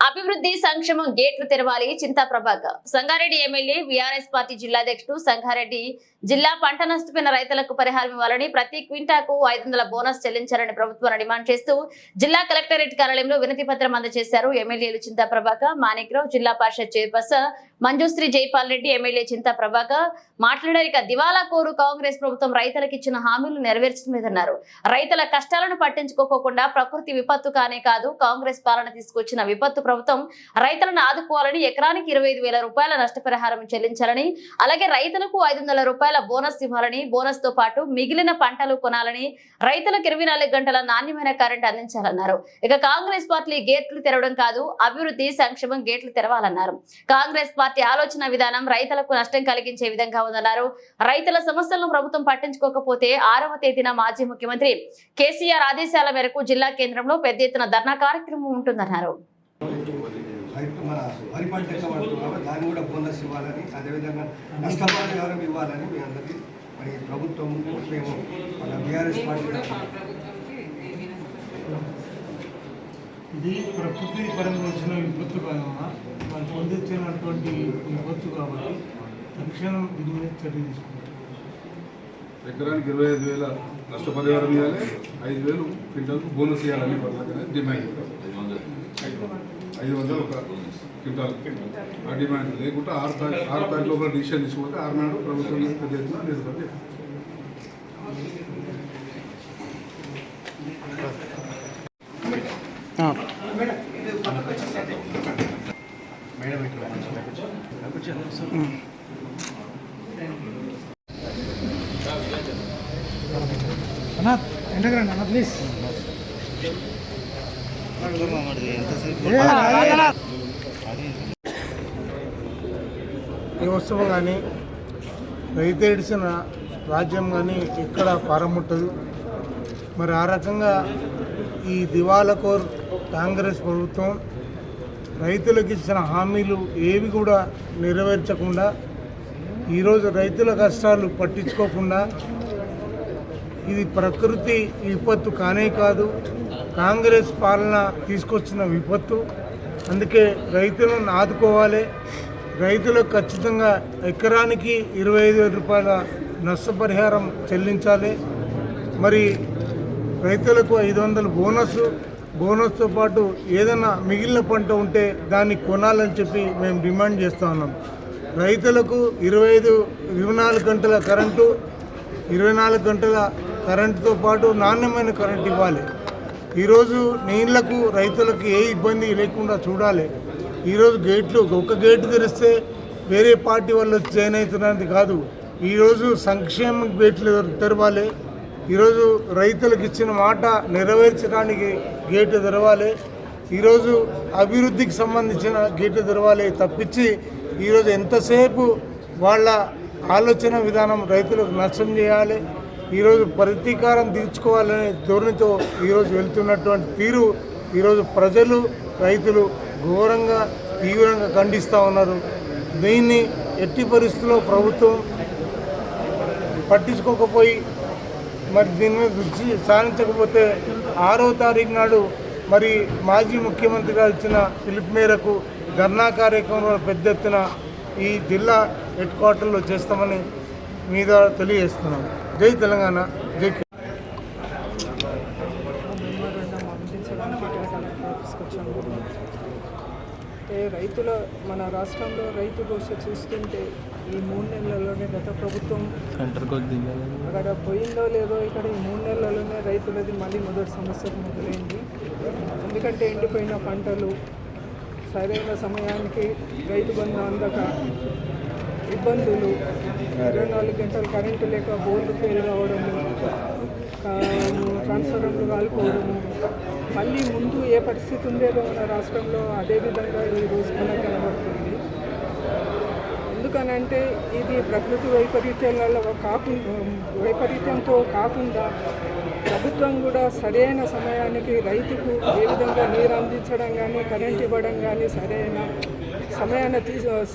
అభివృద్ధి సంక్షేమం గేట్లు తెరవాలి Chinta Prabhakar. Sangareddy MLA BRS party జిల్లా అధ్యక్షుడు సంగారెడ్డి జిల్లా పంట నష్టపోయిన రైతులకు పరిహారం ఇవ్వాలని, ప్రతి క్వింటాకు 500 బోనస్ చెల్లించాలని ప్రభుత్వాన్ని డిమాండ్ చేస్తూ జిల్లా కలెక్టరేట్ కార్యాలయంలో వినతి పత్రం అందజేశారు. ఎమ్మెల్యేలు చింతా ప్రభాకర్, మాణిక్రావు, జిల్లా పరిషత్ చైర్పర్సన్ మంజుశ్రీ జైపాల్ రెడ్డి, ఎమ్మెల్యే చింతా ప్రభాకర్ మాట్లాడారు. దివాలా కోరు కాంగ్రెస్ ప్రభుత్వం రైతులకు ఇచ్చిన హామీలు నెరవేర్చడం లేదన్నారు. రైతుల కష్టాలను పట్టించుకోకుండా ప్రకృతి విపత్తు కానే కాదు, కాంగ్రెస్ పాలన తీసుకొచ్చిన విపత్తు ప్రభుత్వం రైతులను ఆదుకోవాలని, ఎకరానికి 25,000 రూపాయల నష్టపరిహారం చెల్లించాలని, అలాగే రైతులకు 500 రూపాయల బోనస్ ఇవ్వాలని, బోనస్ తో పాటు మిగిలిన పంటలు కొనాలని, రైతులకు 24 గంటల నాణ్యమైన కరెంట్ అందించాలన్నారు. కాంగ్రెస్ పార్టీ గేట్లు తెరవడం కాదు, అభివృద్ధి సంక్షేమం గేట్లు తెరవాలన్నారు. కాంగ్రెస్ పార్టీ ఆలోచన విధానం రైతులకు నష్టం కలిగించే విధంగా ఉందన్నారు. రైతుల సమస్యలను ప్రభుత్వం పట్టించుకోకపోతే 6వ తేదీన మాజీ ముఖ్యమంత్రి కేసీఆర్ ఆదేశాల మేరకు జిల్లా కేంద్రంలో పెద్ద ఎత్తున ధర్నా కార్యక్రమం ఉంటుందన్నారు. వరి పంట దాన్ని కూడా బోనస్ ఇవ్వాలని, అదేవిధంగా నష్టపరిహారం ఇవ్వాలని మీ అందరికీ మరి ప్రభుత్వం మేము మన బీఆర్ఎస్ పార్టీ ఇది ప్రకృతి పరంగా వచ్చిన విపత్తు కాదమ్మా, వాళ్ళు పొందించినటువంటి విపత్తు కాబట్టి తక్షణం దీని మీద చర్య తీసుకుంటాం. ఎకరానికి 25,000 నష్టపరిహారం ఇవ్వాలి, 5,000 క్వింటాల్కు బోనస్ ఇవ్వాలని పర్లేదు డిమాండ్. 500 ఒక క్వింటాల్ ఆ డిమాండ్ లేకుంటే 6 తారీఖు లోపల డిసిషన్ తీసుకుంటే 6 నాడు ప్రభుత్వం పెద్ద ఎత్తున నిలబడి ఎండగరండి అన్న ప్లీజ్. ఈ వస్తువు కానీ రైతు ఏడిసిన రాజ్యం కానీ ఎక్కడ పారముట్టదు. మరి ఆ రకంగా ఈ దివాలాకోర్ కాంగ్రెస్ ప్రభుత్వం రైతులకు ఇచ్చిన హామీలు ఏవి కూడా నెరవేర్చకుండా, ఈరోజు రైతుల కష్టాలు పట్టించుకోకుండా, ఇది ప్రకృతి విపత్తు కానే కాదు, కాంగ్రెస్ పాలన తీసుకొచ్చిన విపత్తు. అందుకే రైతులను ఆదుకోవాలి. రైతులకు ఖచ్చితంగా ఎకరానికి 25,000 రూపాయల నష్టపరిహారం చెల్లించాలి. మరి రైతులకు 500 బోనస్తో పాటు ఏదైనా మిగిలిన పంట ఉంటే దాన్ని కొనాలని చెప్పి మేము డిమాండ్ చేస్తూ ఉన్నాం. రైతులకు 24 గంటల కరెంటు, 24 గంటల కరెంటుతో పాటు నాణ్యమైన కరెంటు ఇవ్వాలి. ఈరోజు నీళ్లకు రైతులకు ఏ ఇబ్బంది లేకుండా చూడాలి. ఈరోజు ఒక గేటు తెరిస్తే వేరే పార్టీ వాళ్ళు జాయిన్ అవుతున్నది కాదు. ఈరోజు సంక్షేమ గేట్లు తెరవాలి. ఈరోజు రైతులకు ఇచ్చిన మాట నెరవేర్చడానికి గేటు తెరవాలి. ఈరోజు అభివృద్ధికి సంబంధించిన గేటు తెరవాలి తప్పించి ఈరోజు ఎంతసేపు వాళ్ళ ఆలోచన విధానం రైతులకు నష్టం చేయాలి, ఈరోజు ప్రతీకారం తీర్చుకోవాలనే ధోరణితో ఈరోజు వెళ్తున్నటువంటి తీరు ఈరోజు ప్రజలు, రైతులు ఘోరంగా తీవ్రంగా ఖండిస్తూ ఉన్నారు. దీన్ని ఎట్టి పరిస్థితుల్లో ప్రభుత్వం పట్టించుకోకపోయి మరి దీని మీద దృష్టి సారించకపోతే 6వ తారీఖు నాడు మరి మాజీ ముఖ్యమంత్రి గారు ఇచ్చిన పిలుపు మేరకు ధర్నా కార్యక్రమంలో పెద్ద ఎత్తున ఈ జిల్లా హెడ్ క్వార్టర్లో చేస్తామని మీద తెలియజేస్తున్నాం. జై తెలంగాణ, జై. రైతుల మన రాష్ట్రంలో రైతు భవిష్యత్తు చూస్తుంటే ఈ 3 నెలల్లోనే గత ప్రభుత్వం అక్కడ పోయిందో లేదో ఇక్కడ ఈ 3 నెలల్లోనే రైతులది మళ్ళీ మొదటి సమస్య మొదలైంది. ఎందుకంటే ఎండిపోయిన పంటలు, సరైన సమయానికి రైతు బంధు అందక ఇబ్బందులు, 24 గంటలు కరెంటు లేక బోర్లు ఫెయిల్ కావడము, ట్రాన్స్ఫార్మర్లు కాలిపోవడము, మళ్ళీ ముందు ఏ పరిస్థితి ఉండేదో మన రాష్ట్రంలో అదేవిధంగా ఈ రోజు మనకు కనబడుతుంది. ఎందుకనంటే ఇది ప్రకృతి వైపరీత్యంతో కాకుండా ప్రభుత్వం కూడా సరైన సమయానికి రైతుకు ఏ విధంగా నీరు అందించడం కానీ, కరెంట్ ఇవ్వడం కానీ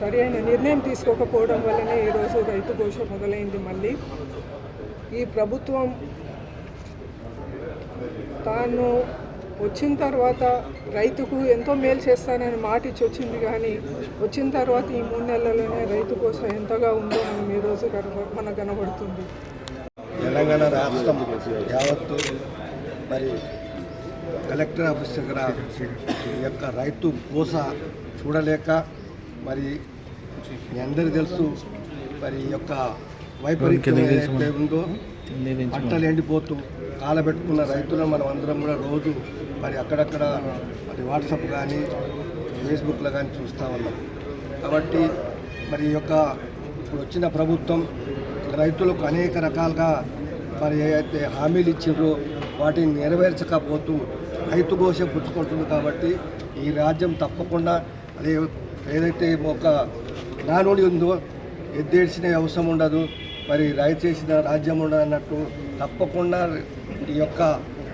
సరైన నిర్ణయం తీసుకోకపోవడం వల్లనే ఈరోజు రైతు ఘోష మొదలైంది. మళ్ళీ ఈ ప్రభుత్వం తాను వచ్చిన తర్వాత రైతుకు ఎంతో మేలు చేస్తానని మాట ఇచ్చి వచ్చింది, కానీ వచ్చిన తర్వాత ఈ 3 నెలల్లోనే రైతు కోసం ఎంతగా ఉందో మనం ఈరోజు మనకు కనబడుతుంది. తెలంగాణ రాష్ట్రం యావత్తు మరి కలెక్టర్ ఆఫీస్ దగ్గర ఈ యొక్క రైతు కోస చూడలేక మరి మీ అందరికీ తెలుసు మరి ఈ యొక్క వైపరీత్యం ఏదైతే ఉందో పంటలు ఎండిపోతూ కాలబెట్టుకున్న రైతులను మనం అందరం కూడా రోజు మరి అక్కడక్కడ మరి వాట్సాప్ కానీ ఫేస్బుక్లో కానీ చూస్తూ ఉన్నాం. కాబట్టి మరి ఈ యొక్క ఇప్పుడు వచ్చిన ప్రభుత్వం రైతులకు అనేక రకాలుగా మరి ఏదైతే హామీలు ఇచ్చిండ్రో వాటిని నెరవేర్చకపోతూ రైతు ఘోష పుచ్చుకుంటుంది. కాబట్టి ఈ రాజ్యం తప్పకుండా అదే ఏదైతే ఒక నానుడి ఉందో ఎద్దేడ్చిన అవసరం ఉండదు, మరి రైతు చేసిన రాజ్యం ఉండదు అన్నట్టు తప్పకుండా ఈ యొక్క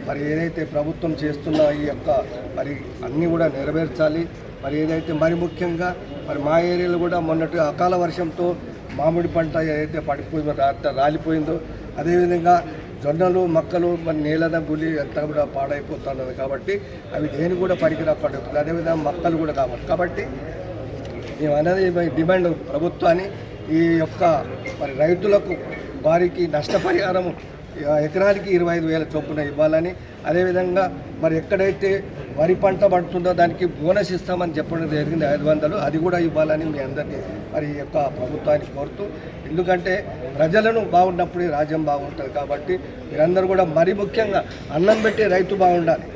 మరి ఏదైతే ప్రభుత్వం చేస్తున్న ఈ యొక్క మరి అన్నీ కూడా నెరవేర్చాలి. మరి ఏదైతే మరి ముఖ్యంగా మరి మా ఏరియాలో కూడా మొన్నటి అకాల వర్షంతో మామిడి పంట ఏదైతే పడిపోయిందో రాలిపోయిందో, అదేవిధంగా జొన్నలు మక్కలు మరి నేలన గులి అంతా కూడా పాడైపోతున్నది. కాబట్టి అవి దేని కూడా పనికిరాపడుతుంది. అదేవిధంగా మక్కలు కూడా కాబట్టి మేము అనేది డిమాండ్ ప్రభుత్వాన్ని ఈ యొక్క మరి రైతులకు వారికి నష్టపరిహారం ఎకరానికి 25,000 చొప్పున ఇవ్వాలని, అదేవిధంగా మరి ఎక్కడైతే వరి పంట పడుతుందో దానికి బోనస్ ఇస్తామని చెప్పడం జరిగింది 500, అది కూడా ఇవ్వాలని మీ అందరినీ మరి ఈ యొక్క ప్రభుత్వాన్ని కోరుతూ, ఎందుకంటే ప్రజలను బాగున్నప్పుడే రాజ్యం బాగుంటుంది. కాబట్టి మీరందరూ కూడా మరి ముఖ్యంగా అన్నం పెట్టి రైతు బాగుండాలి.